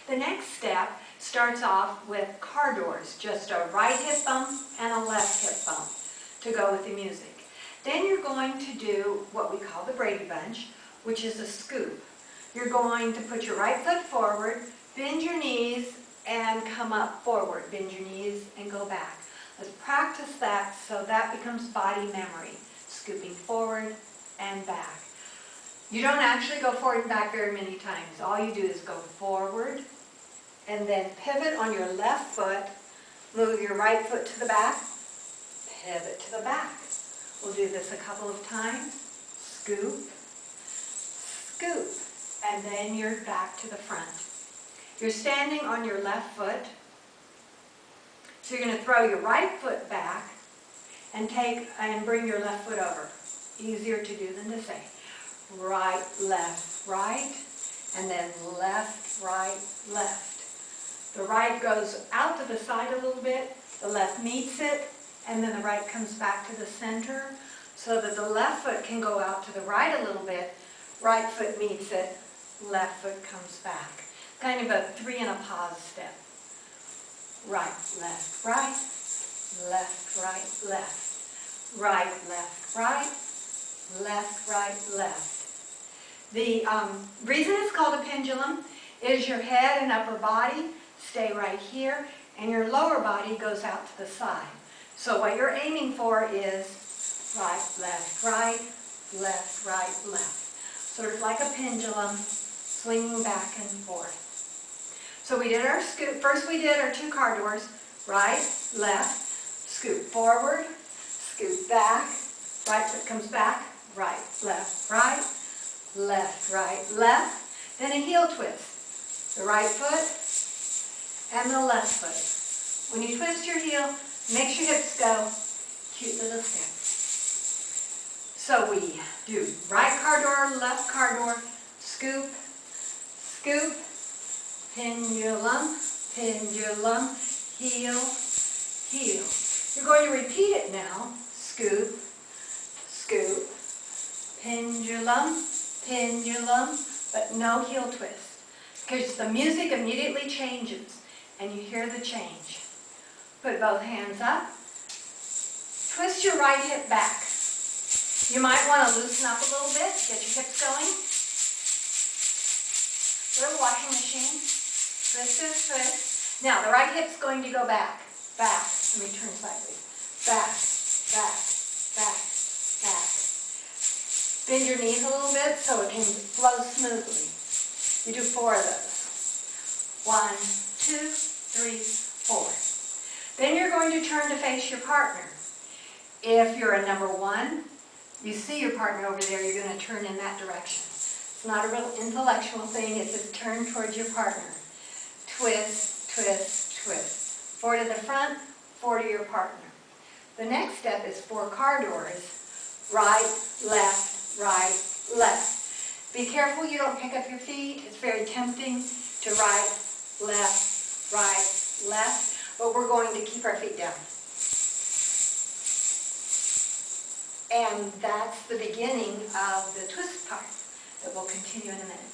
The next step starts off with car doors, just a right hip bump and a left hip bump to go with the music. Then you're going to do what we call the Brady Bunch, which is a scoop. You're going to put your right foot forward, bend your knees, and come up forward. Bend your knees and go back. Let's practice that so that becomes body memory. Scooping forward and back. You don't actually go forward and back very many times. All you do is go forward and then pivot on your left foot, move your right foot to the back, pivot to the back. We'll do this a couple of times. Scoop, scoop, and then you're back to the front. You're standing on your left foot, so you're going to throw your right foot back and bring your left foot over. Easier to do than to say. Right, right, and then left, right, left. The right goes out to the side a little bit, the left meets it, and then the right comes back to the center so that the left foot can go out to the right a little bit, right foot meets it, left foot comes back. Kind of a 3 and a pause step. Right, left, right, left, right, left. Right, left, right, left, right, left. The reason it's called a pendulum is your head and upper body stay right here, and your lower body goes out to the side. So what you're aiming for is right, left, right, left, right, left. Sort of like a pendulum, swinging back and forth. So we did our scoop. First we did our 2 car doors, right, left, scoop forward, scoop back, right foot comes back, right, left, right, left. Then a heel twist. The right foot and the left foot. When you twist your heel, make your hips go. Cute little step. So we do right car door, left car door, scoop, scoop, pendulum, pendulum, heel, heel. You're going to repeat it now. Scoop, scoop, pendulum, pendulum, but no heel twist. Because the music immediately changes and you hear the change. Put both hands up. Twist your right hip back. You might want to loosen up a little bit, get your hips going. Little washing machine. Twist, twist, twist. Now the right hip's going to go back. Back. Let me turn sideways. Back, back, back, back. Bend your knees a little bit so it can flow smoothly. You do 4 of those. 1, 2, 3, 4. Then you're going to turn to face your partner. If you're a number 1, you see your partner over there, you're going to turn in that direction. It's not a real intellectual thing, it's a turn towards your partner. Twist, twist, twist. 4 to the front, 4 to your partner. The next step is 4 car doors. Right, left, right, left. Be careful you don't pick up your feet. It's very tempting to right, left, but we're going to keep our feet down. And that's the beginning of the twist part that we'll continue in a minute.